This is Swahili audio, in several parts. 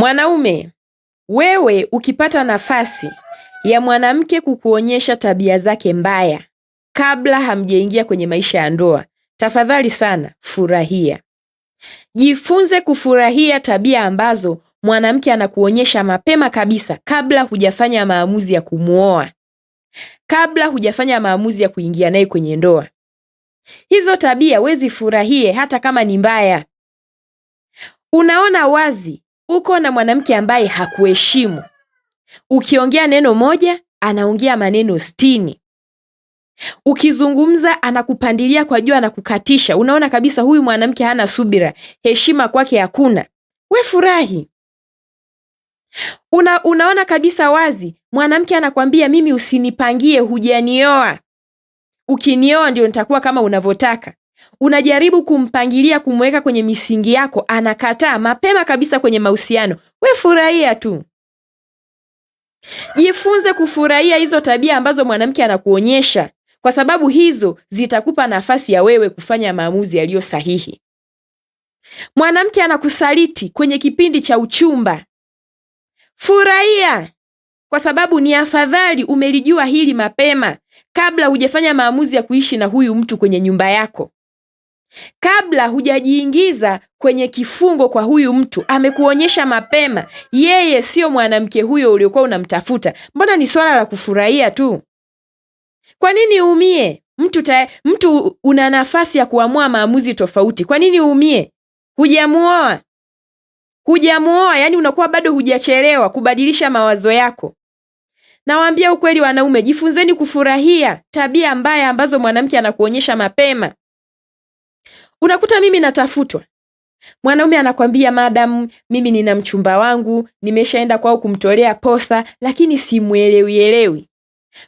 Mwanaume, wewe ukipata nafasi ya mwanamke kukuonyesha tabia zake mbaya kabla hamjaingia kwenye maisha ya ndoa, tafadhali sana furahia. Jifunze kufurahia tabia ambazo mwanamke anakuonyesha mapema kabisa kabla hujafanya maamuzi ya kumuoa, kabla hujafanya maamuzi ya kuingia naye kwenye ndoa. Hizo tabia wezi furahie hata kama ni mbaya. Unaona wazi uko na mwanamke ambaye hakuheshimu. Ukiongea neno moja, anaongea maneno 60. Ukizungumza anakupandilia kwa juu, anakukatisha. Unaona kabisa huyu mwanamke hana subira, heshima kwake hakuna. We furahi. Unaona kabisa wazi mwanamke anakwambia mimi usinipangie, hujanioa. Ukinioa ndio nitakuwa kama unavyotaka. Unajaribu kumpangilia, kumweka kwenye misingi yako, anakataa mapema kabisa kwenye mahusiano. We furahia tu. Jifunze kufurahia hizo tabia ambazo mwanamke anakuonyesha, kwa sababu hizo zitakupa nafasi ya wewe kufanya maamuzi yaliyo sahihi. Mwanamke anakusaliti kwenye kipindi cha uchumba. Furahia, kwa sababu ni afadhali umelijua hili mapema kabla hujafanya maamuzi ya kuishi na huyu mtu kwenye nyumba yako. Kabla hujajiingiza kwenye kifungo kwa huyu mtu, amekuonyesha mapema yeye sio mwanamke huyo uliokuwa unamtafuta. Mbona ni swala la kufurahia tu? Kwa nini uumie? Mtu una nafasi ya kuamua maamuzi tofauti. Kwa nini uumie? Hujamuoa. Yani unakuwa bado hujachelewa kubadilisha mawazo yako. Nawaambia ukweli wanaume, jifunzeni kufurahia tabia mbaya ambazo mwanamke anakuonyesha mapema. Unakuta mimi natafutwa. Mwanaume anakwambia madam, mimi nina mchumba wangu, nimeshaenda kwao kumtolea posa, lakini simuelewi.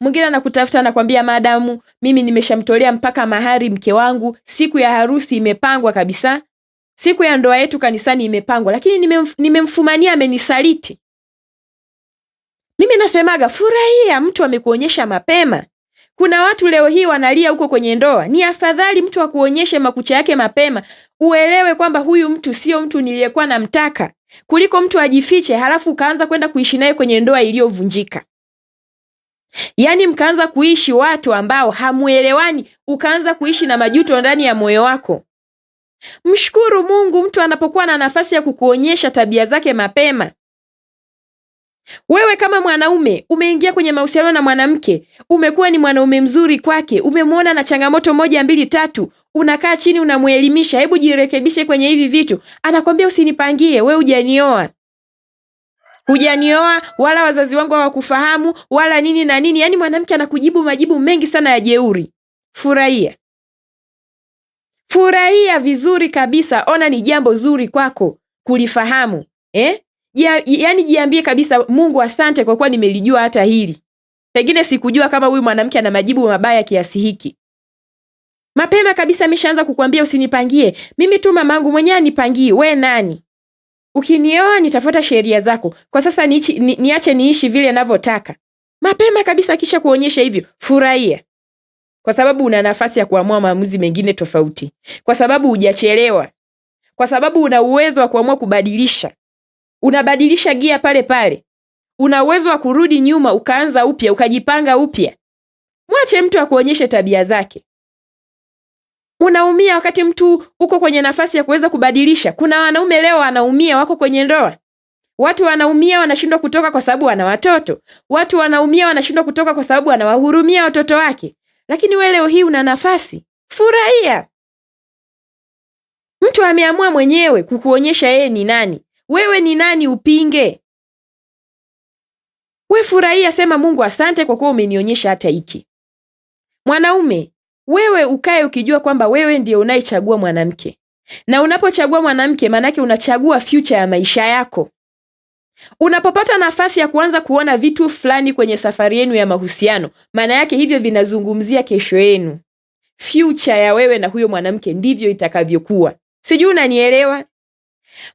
Mwingine anakutafuta anakwambia madam, mimi nimeshamtolea mpaka mahari mke wangu, siku ya harusi imepangwa kabisa. Siku ya ndoa yetu kanisani imepangwa, lakini nimemfumania, amenisaliti. Mimi nasemaga furahia mtu amekuonyesha mapema. Kuna watu leo hii wanalia huko kwenye ndoa. Ni afadhali mtu akuonyeshe makucha yake mapema, uelewe kwamba huyu mtu sio mtu niliyekuwa namtaka, kuliko mtu ajifiche halafu ukaanza kwenda kuishi naye kwenye ndoa iliyovunjika. Yani mkaanza kuishi watu ambao hamuelewani, ukaanza kuishi na majuto ndani ya moyo wako. Mshukuru Mungu mtu anapokuwa na nafasi ya kukuonyesha tabia zake mapema. Wewe kama mwanaume umeingia kwenye mahusiano na mwanamke, umekuwa ni mwanaume mzuri kwake, umemwona na changamoto 1, 2, 3, unakaa chini unamuelimisha, hebu jirekebishe kwenye hivi vitu. Anakwambia usinipangie, wewe hujanioa wala wazazi wangu hawakufahamu wala nini na nini. Yani mwanamke anakujibu majibu mengi sana ya jeuri. Furahia vizuri kabisa. Ona ni jambo zuri kwako kulifahamu. Yani jiambie kabisa, Mungu asante kwa kuwa nimelijua hata hili. Pengine sikujua kama huyu mwanamke ana majibu mabaya kiasi hiki. Mapema kabisa ameshaanza kukuambia usinipangie. Mimi tu mamangu mwenyewe anipangie. We nani? Ukinioa nitafuata sheria zako. Kwa sasa niache niishi vile ninavyotaka. Mapema kabisa kisha kuonyesha hivyo, furahia. Kwa sababu una nafasi ya kuamua maamuzi mengine tofauti. Kwa sababu hujachelewa. Kwa sababu una uwezo wa kuamua kubadilisha. Unabadilisha gia pale pale. Una uwezo wa kurudi nyuma ukaanza upya, ukajipanga upya. Mwache mtu akuonyeshe tabia zake. Unaumia wakati mtu uko kwenye nafasi ya kuweza kubadilisha. Kuna wanaume leo wanaumia wako kwenye ndoa. Watu wanaumia wanashindwa kutoka kwa sababu wana watoto. Watu wanaumia wanashindwa kutoka kwa sababu anawahurumia watoto wake. Lakini wewe leo hii una nafasi. Furahia. Mtu ameamua mwenyewe kukuonyesha yeye ni nani. Wewe ni nani upinge? We furahia, sema Mungu asante kwa kuwa umenionyesha hata hiki. Mwanaume, wewe ukae ukijua kwamba wewe ndiye unayechagua mwanamke. Na unapochagua mwanamke manake unachagua future ya maisha yako. Unapopata nafasi ya kuanza kuona vitu fulani kwenye safari yenu ya mahusiano, maana yake hivyo vinazungumzia kesho yenu. Future ya wewe na huyo mwanamke ndivyo itakavyokuwa. Sijui unanielewa?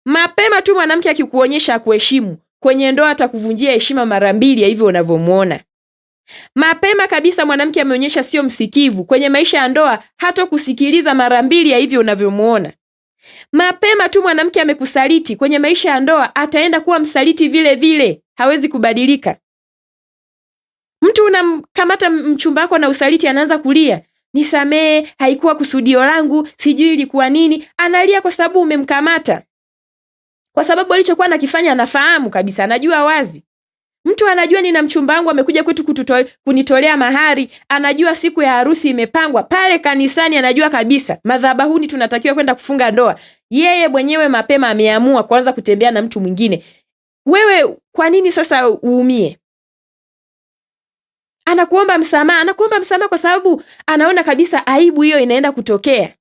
Mapema tu mwanamke akikuonyesha akuheshimu, kwenye ndoa atakuvunjia heshima mara 2 ya hivyo unavyomuona. Mapema kabisa mwanamke ameonyesha sio msikivu, kwenye maisha ya ndoa hata kusikiliza mara 2 ya hivyo unavyomuona. Mapema tu mwanamke amekusaliti kwenye maisha ya ndoa, ataenda kuwa msaliti vile vile, hawezi kubadilika. Mtu unamkamata mchumba wako na usaliti, anaanza kulia, nisamee, haikuwa kusudio langu, sijui ilikuwa nini. Analia kwa sababu umemkamata, kwa sababu alichokuwa anakifanya anafahamu kabisa, anajua wazi. Mtu anajua nina mchumba wangu amekuja kwetu kunitolea mahari, anajua siku ya harusi imepangwa pale kanisani, anajua kabisa madhabahuni tunatakiwa kwenda kufunga ndoa. Yeye mwenyewe mapema ameamua kuanza kutembea na mtu mwingine. Wewe kwa nini sasa uumie? Anakuomba msamaha kwa sababu anaona kabisa aibu hiyo inaenda kutokea.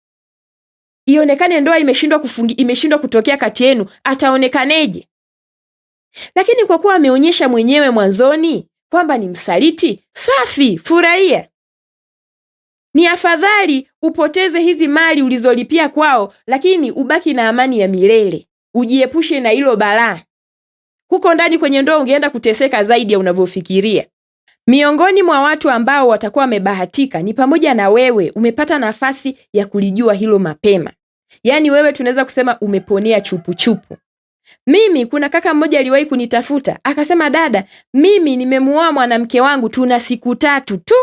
Ionekane ndoa imeshindwa kutokea kati yenu, ataonekaneje? Lakini kwa kuwa ameonyesha mwenyewe mwanzoni kwamba ni msaliti, safi, furahia. Ni afadhali upoteze hizi mali ulizolipia kwao, lakini ubaki na amani ya milele. Ujiepushe na hilo balaa. Huko ndani kwenye ndoa ungeenda kuteseka zaidi ya unavyofikiria. Miongoni mwa watu ambao watakuwa wamebahatika ni pamoja na wewe, umepata nafasi ya kulijua hilo mapema. Yaani wewe tunaweza kusema umeponea chupu chupu. Mimi kuna kaka mmoja aliwahi kunitafuta, akasema, dada, mimi nimemuoa mwanamke wangu tuna siku 3 tu.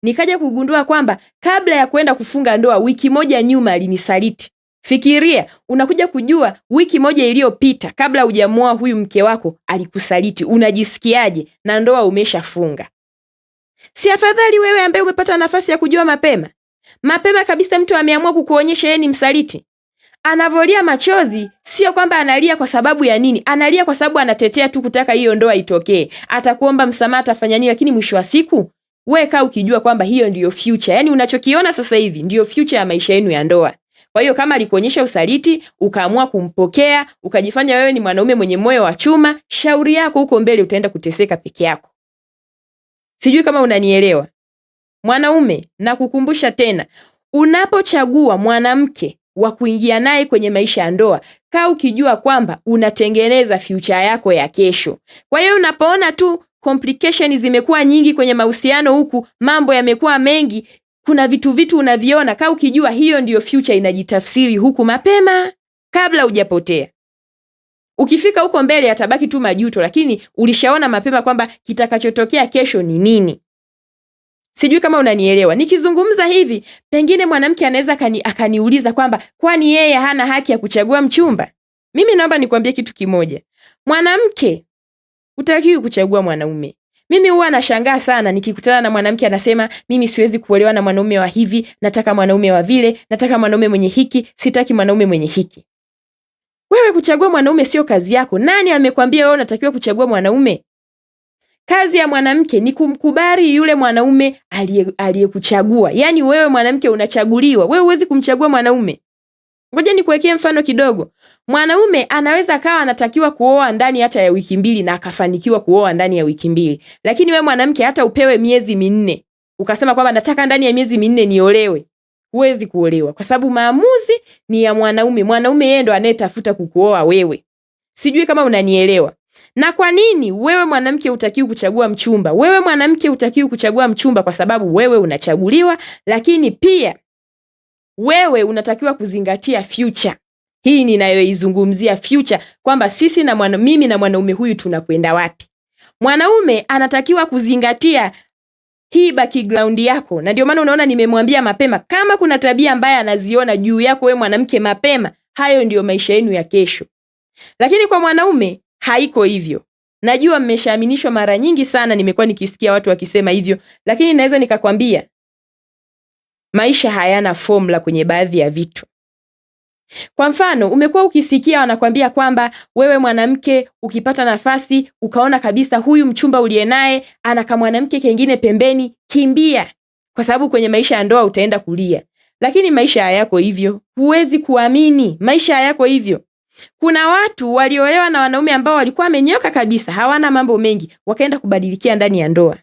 Nikaja kugundua kwamba kabla ya kwenda kufunga ndoa wiki moja nyuma alinisaliti. Fikiria, unakuja kujua wiki moja iliyopita kabla hujamuoa huyu mke wako alikusaliti. Unajisikiaje na ndoa umeshafunga? Si afadhali wewe ambaye umepata nafasi ya kujua mapema? Mapema kabisa mtu ameamua kukuonyesha yeye ni msaliti. Anavolia machozi sio kwamba analia kwa sababu ya nini, analia kwa sababu anatetea tu kutaka hiyo ndoa itokee. Atakuomba msamaha, atafanya nini, lakini mwisho wa siku wewe kaa ukijua kwamba hiyo ndiyo future. Yaani unachokiona sasa hivi ndiyo future ya maisha yenu ya ndoa. Kwa hiyo kama alikuonyesha usaliti, ukaamua kumpokea, ukajifanya wewe ni mwanaume mwenye moyo wa chuma, shauri yako, huko mbele utaenda kuteseka peke yako. Sijui kama unanielewa. Mwanaume, na kukumbusha tena, unapochagua mwanamke wa kuingia naye kwenye maisha ya ndoa, kaa ukijua kwamba unatengeneza future yako ya kesho. Kwa hiyo unapoona tu complications zimekuwa nyingi kwenye mahusiano huku, mambo yamekuwa mengi, kuna vitu unaviona, kaa ukijua hiyo ndiyo future inajitafsiri huku mapema kabla hujapotea. Ukifika huko mbele atabaki tu majuto, lakini ulishaona mapema kwamba kitakachotokea kesho ni nini. Sijui kama unanielewa. Nikizungumza hivi, pengine mwanamke anaweza akaniuliza kwamba kwani yeye hana haki ya kuchagua mchumba? Mimi naomba nikwambie kitu kimoja. Mwanamke hutakiwi kuchagua mwanaume. Mimi huwa nashangaa sana nikikutana na mwanamke anasema, mimi siwezi kuolewa na mwanaume wa hivi, nataka mwanaume wa vile, nataka mwanaume mwenye hiki, sitaki mwanaume mwenye hiki. Wewe kuchagua mwanaume sio kazi yako. Nani amekwambia wewe unatakiwa kuchagua mwanaume? Kazi ya mwanamke ni kumkubali yule mwanaume aliyekuchagua. Yaani wewe mwanamke unachaguliwa. Wewe huwezi kumchagua mwanaume. Ngoja nikuwekee mfano kidogo. Mwanaume anaweza kawa anatakiwa kuoa ndani hata ya wiki 2 na akafanikiwa kuoa ndani ya wiki 2. Lakini wewe mwanamke hata upewe miezi 4, ukasema kwamba nataka ndani ya miezi 4 niolewe, huwezi kuolewa kwa sababu maamuzi ni ya mwanaume. Mwanaume yeye ndo anayetafuta kukuoa wewe. Sijui kama unanielewa. Na kwa nini wewe mwanamke hutakiwi kuchagua mchumba? Wewe mwanamke hutakiwi kuchagua mchumba kwa sababu wewe unachaguliwa, lakini pia wewe unatakiwa kuzingatia future. Hii ninayoizungumzia future, kwamba sisi na mimi na mwanaume huyu tunakwenda wapi. Mwanaume anatakiwa kuzingatia hii background yako, na ndio maana unaona nimemwambia mapema, kama kuna tabia mbaya anaziona juu yako wewe mwanamke mapema, hayo ndio maisha yenu ya kesho. Lakini kwa mwanaume haiko hivyo. Najua mmeshaaminishwa mara nyingi sana, nimekuwa nikisikia watu wakisema hivyo, lakini naweza nikakwambia maisha hayana formula kwenye baadhi ya vitu. Kwa mfano, umekuwa ukisikia wanakwambia kwamba wewe mwanamke ukipata nafasi ukaona kabisa huyu mchumba uliye naye ana kama mwanamke kingine pembeni, kimbia, kwa sababu kwenye maisha ya ndoa utaenda kulia. Lakini maisha hayako hivyo. Huwezi kuamini, maisha hayako hivyo. Kuna watu waliolewa na wanaume ambao walikuwa wamenyoka kabisa, hawana mambo mengi, wakaenda kubadilikia ndani ya ndoa.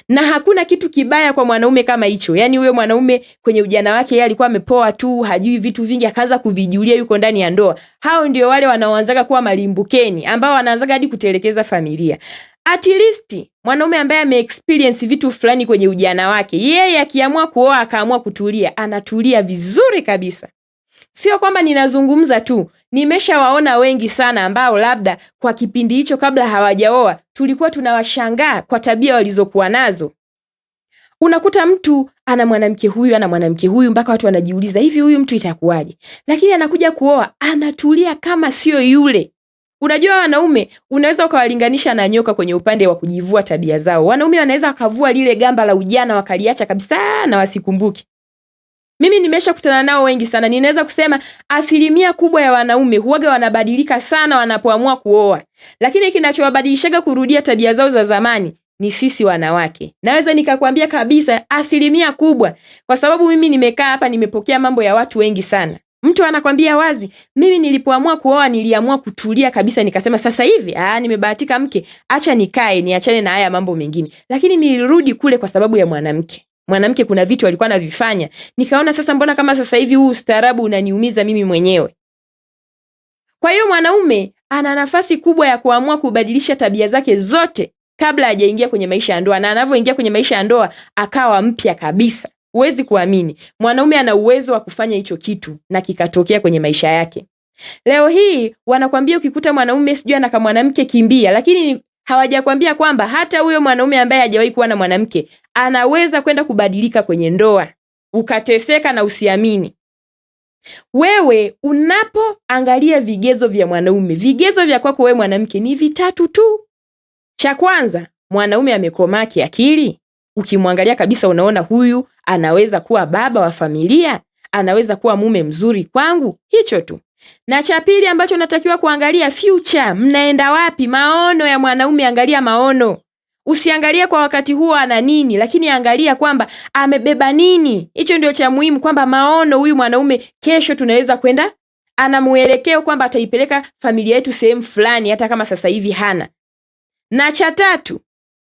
Na hakuna kitu kibaya kwa mwanaume kama hicho. Yaani huyo mwanaume kwenye ujana wake yeye alikuwa amepoa tu, hajui vitu vingi, akaanza kuvijulia yuko ndani ya ndoa. Hao ndio wale wanaoanzaga kuwa malimbukeni, ambao wanaanzaga hadi kutelekeza familia. At least mwanaume ambaye ameexperience vitu fulani kwenye ujana wake, yeye akiamua kuoa akaamua kutulia, anatulia vizuri kabisa. Sio kwamba ninazungumza tu, nimeshawaona wengi sana ambao labda kwa kipindi hicho kabla hawajaoa tulikuwa tunawashangaa kwa tabia walizokuwa nazo. Unakuta mtu ana mwanamke huyu mpaka watu wanajiuliza hivi huyu mtu itakuwaje? Lakini anakuja kuoa, anatulia kama sio yule. Unajua wanaume unaweza ukawalinganisha na nyoka kwenye upande wa kujivua tabia zao. Wanaume wanaweza wakavua lile gamba la ujana wakaliacha kabisa na wasikumbuke. Mimi nimeshakutana nao wengi sana. Ninaweza kusema 1% kubwa ya wanaume huaga wanabadilika sana wanapoamua kuoa. Lakini kinachowabadilishaga kurudia tabia zao za zamani ni sisi wanawake. Naweza nikakwambia kabisa 1% kubwa, kwa sababu mimi nimekaa hapa nimepokea mambo ya watu wengi sana. Mtu anakwambia wazi, mimi nilipoamua kuoa niliamua kutulia kabisa, nikasema sasa hivi nimebahatika mke, acha nikae niachane na haya mambo mengine. Lakini nilirudi kule kwa sababu ya mwanamke. Mwanamke kuna vitu alikuwa anavifanya. Nikaona sasa mbona kama sasa hivi huu ustaarabu unaniumiza mimi mwenyewe. Kwa hiyo mwanaume ana nafasi kubwa ya kuamua kubadilisha tabia zake zote kabla hajaingia kwenye maisha ya ndoa, na anavyoingia kwenye maisha ya ndoa akawa mpya kabisa. Huwezi kuamini. Mwanaume ana uwezo wa kufanya hicho kitu na kikatokea kwenye maisha yake. Leo hii wanakwambia ukikuta mwanaume sijui ana mwanamke kimbia, lakini hawajakwambia kwamba hata huyo mwanaume ambaye hajawahi kuwa na mwanamke anaweza kwenda kubadilika kwenye ndoa, ukateseka na usiamini. Wewe unapoangalia vigezo vya mwanaume, vigezo vya kwako wewe mwanamke ni 3 tu. Cha kwanza, mwanaume amekomaa kiakili. Ukimwangalia kabisa unaona huyu anaweza kuwa baba wa familia, anaweza kuwa mume mzuri kwangu, hicho tu. Na cha pili ambacho natakiwa kuangalia, future, mnaenda wapi? Maono ya mwanaume, angalia maono. Usiangalia kwa wakati huo ana nini, lakini angalia kwamba amebeba nini. Hicho ndio cha muhimu, kwamba maono, huyu mwanaume kesho tunaweza kwenda, ana muelekeo kwamba ataipeleka familia yetu sehemu fulani hata kama sasa hivi hana. Na cha tatu,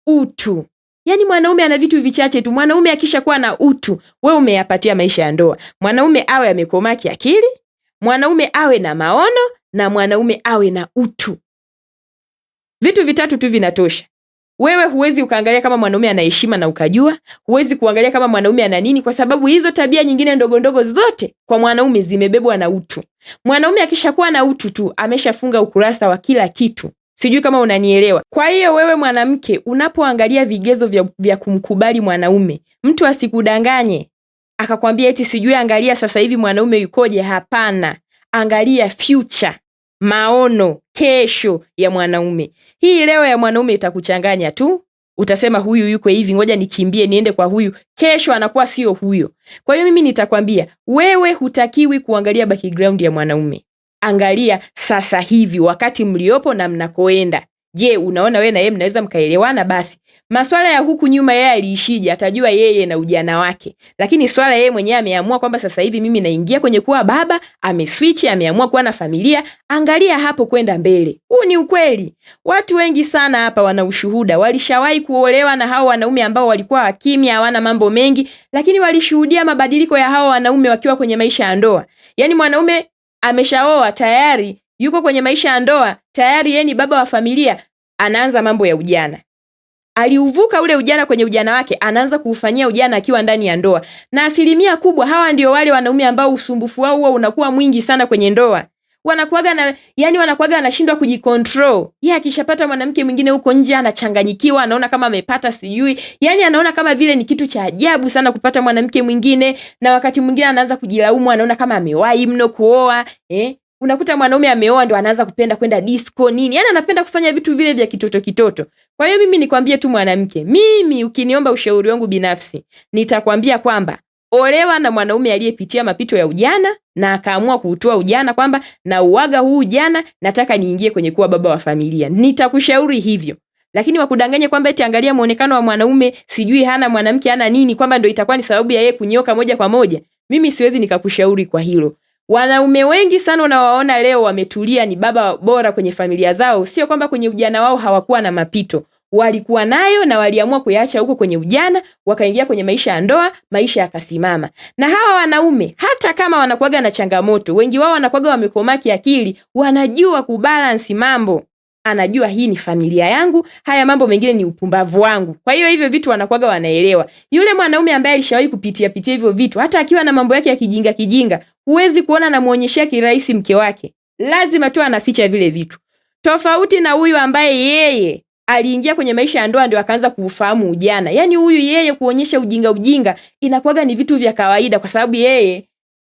utu. Yaani mwanaume ana vitu vichache tu. Mwanaume akishakuwa na utu, wewe umeyapatia maisha ya ndoa. Mwanaume awe amekomaa kiakili, mwanaume awe na maono, na mwanaume awe na utu. Vitu vitatu tu vinatosha. Wewe huwezi ukaangalia kama mwanaume ana heshima na ukajua, huwezi kuangalia kama mwanaume ana nini, kwa sababu hizo tabia nyingine ndogo ndogo zote kwa mwanaume zimebebwa na utu. Mwanaume akishakuwa na utu tu, ameshafunga ukurasa wa kila kitu. Sijui kama unanielewa. Kwa hiyo wewe mwanamke unapoangalia vigezo vya kumkubali mwanaume, mtu asikudanganye akakwambia eti sijui angalia sasa hivi mwanaume yukoje. Hapana, angalia future, maono, kesho ya mwanaume. Hii leo ya mwanaume itakuchanganya tu. Utasema huyu yuko hivi, ngoja nikimbie niende kwa huyu. Kesho anakuwa sio huyo. Kwa hiyo mimi nitakwambia, wewe hutakiwi kuangalia background ya mwanaume. Angalia sasa hivi wakati mliopo na mnakoenda. Je, unaona wewe na yeye mnaweza mkaelewana? Basi masuala ya huku nyuma yeye aliishije, atajua yeye na ujana wake. Lakini swala yeye mwenyewe ameamua kwamba sasa hivi mimi naingia kwenye kuwa baba, ameswitch, ameamua kuwa na familia. Angalia hapo kwenda mbele. Huu ni ukweli. Watu wengi sana hapa wana ushuhuda. Walishawahi kuolewa na hao wanaume ambao walikuwa wakimya, hawana mambo mengi, lakini walishuhudia mabadiliko ya hao wanaume wakiwa kwenye maisha ya ndoa. Yaani mwanaume ameshaoa tayari, yuko kwenye maisha ya ndoa tayari, yeye ni baba wa familia, anaanza mambo ya ujana. Aliuvuka ule ujana kwenye ujana wake, anaanza kuufanyia ujana akiwa ndani ya ndoa. Na 1% kubwa hawa ndio wale wanaume ambao usumbufu wao huwa unakuwa mwingi sana kwenye ndoa. Wanakuaga anashindwa kujicontrol. Yeye akishapata mwanamke mwingine huko nje anachanganyikiwa, anaona kama amepata sijui. Yaani anaona kama vile ni kitu cha ajabu sana kupata mwanamke mwingine, na wakati mwingine anaanza kujilaumu, anaona kama amewahi mno kuoa. Unakuta mwanaume ameoa ndo anaanza kupenda kwenda disco nini. Yaani anapenda kufanya vitu vile vya kitoto. Kwa hiyo mimi nikwambie tu mwanamke, mimi ukiniomba ushauri wangu binafsi, nitakwambia kwamba olewa na mwanaume aliyepitia mapito ya ujana na akaamua kuutoa ujana, kwamba na uaga huu ujana, nataka niingie kwenye kuwa baba wa familia. Nitakushauri hivyo. Lakini wakudanganye kwamba eti angalia muonekano wa mwanaume, sijui hana mwanamke hana nini, kwamba ndio itakuwa ni sababu ya yeye kunyoka moja kwa moja. Mimi siwezi nikakushauri kwa hilo. Wanaume wengi sana unawaona leo wametulia, ni baba bora kwenye familia zao, sio kwamba kwenye ujana wao hawakuwa na mapito. Walikuwa nayo na waliamua kuyaacha huko kwenye ujana, wakaingia kwenye maisha ya ndoa, maisha yakasimama. Na hawa wanaume hata kama wanakuaga na changamoto, wengi wao wanakuaga wamekomaa kiakili, wanajua kubalance mambo. anajua hii ni familia yangu, haya mambo mengine ni upumbavu wangu. Kwa hiyo hivyo vitu wanakuwaga wanaelewa. Yule mwanaume ambaye alishawahi kupitia hivyo vitu, hata akiwa na mambo yake ya kijinga, huwezi kuona anamuonyeshia kirahisi mke wake. Lazima tu anaficha vile vitu. Tofauti na huyu ambaye yeye aliingia kwenye maisha ya ndoa ndio akaanza kuufahamu ujana. Yaani huyu yeye kuonyesha ujinga inakuwaga ni vitu vya kawaida, kwa sababu yeye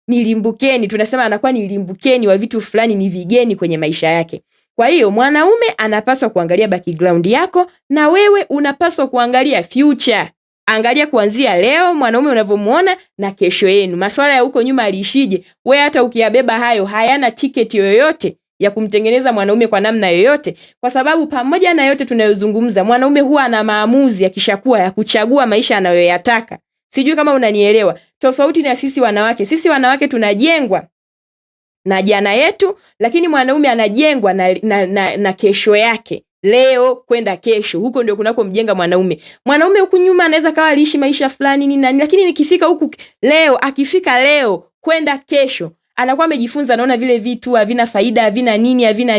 ni limbukeni, tunasema anakuwa ni limbukeni wa vitu fulani, ni vigeni kwenye maisha yake. Kwa hiyo mwanaume anapaswa kuangalia background yako, na wewe unapaswa kuangalia future. Angalia kuanzia leo mwanaume unavyomuona na kesho yenu. Masuala ya huko nyuma aliishije, wewe hata ukiyabeba hayo hayana tiketi yoyote ya kumtengeneza mwanaume kwa namna yoyote, kwa sababu pamoja na yote tunayozungumza, mwanaume huwa ana maamuzi yakishakuwa ya kuchagua maisha anayoyataka. Sijui kama unanielewa. Tofauti na sisi wanawake. Sisi wanawake tunajengwa na jana yetu, lakini mwanaume anajengwa na kesho yake. Leo kwenda kesho. Huko ndio kunako mjenga mwanaume. Mwanaume huku nyuma anaweza kawa aliishi maisha fulani nini, lakini nikifika huku leo, akifika leo kwenda kesho, anakuwa amejifunza, anaona vile vitu havina faida, havina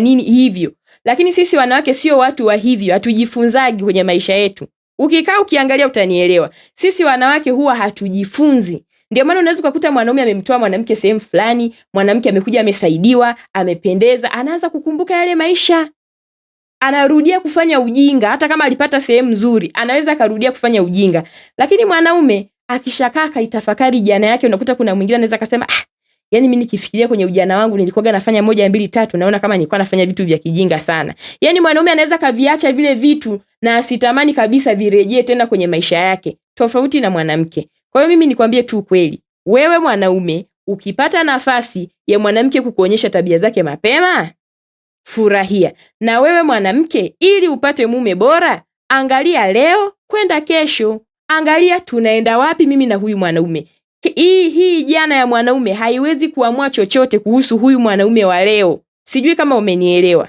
nini hivyo. Lakini sisi wanawake sio watu wa hivyo, hatujifunzagi kwenye maisha yetu. Ukikaa ukiangalia utanielewa. Sisi wanawake huwa hatujifunzi. Ndio maana unaweza kukuta mwanaume amemtoa mwanamke sehemu fulani, mwanamke amekuja amesaidiwa, amependeza, anaanza kukumbuka yale maisha. Anarudia kufanya ujinga, hata kama alipata sehemu nzuri, anaweza karudia kufanya ujinga. Lakini mwanaume akishakaa kaitafakari jana yake, unakuta kuna mwingine anaweza kusema, yani mimi nikifikiria kwenye ujana wangu nilikuwa nafanya 1 2 3, naona kama nilikuwa nafanya vitu vya kijinga sana. Yani mwanaume anaweza kaviacha vile vitu na asitamani kabisa virejee tena kwenye maisha yake, tofauti na mwanamke. Kwa hiyo mimi nikwambie tu kweli, wewe mwanaume ukipata nafasi ya mwanamke kukuonyesha tabia zake mapema, furahia. Na wewe mwanamke, ili upate mume bora, angalia leo kwenda kesho. Angalia tunaenda wapi mimi na huyu mwanaume. Hii jana ya mwanaume haiwezi kuamua chochote kuhusu huyu mwanaume wa leo. Sijui kama umenielewa.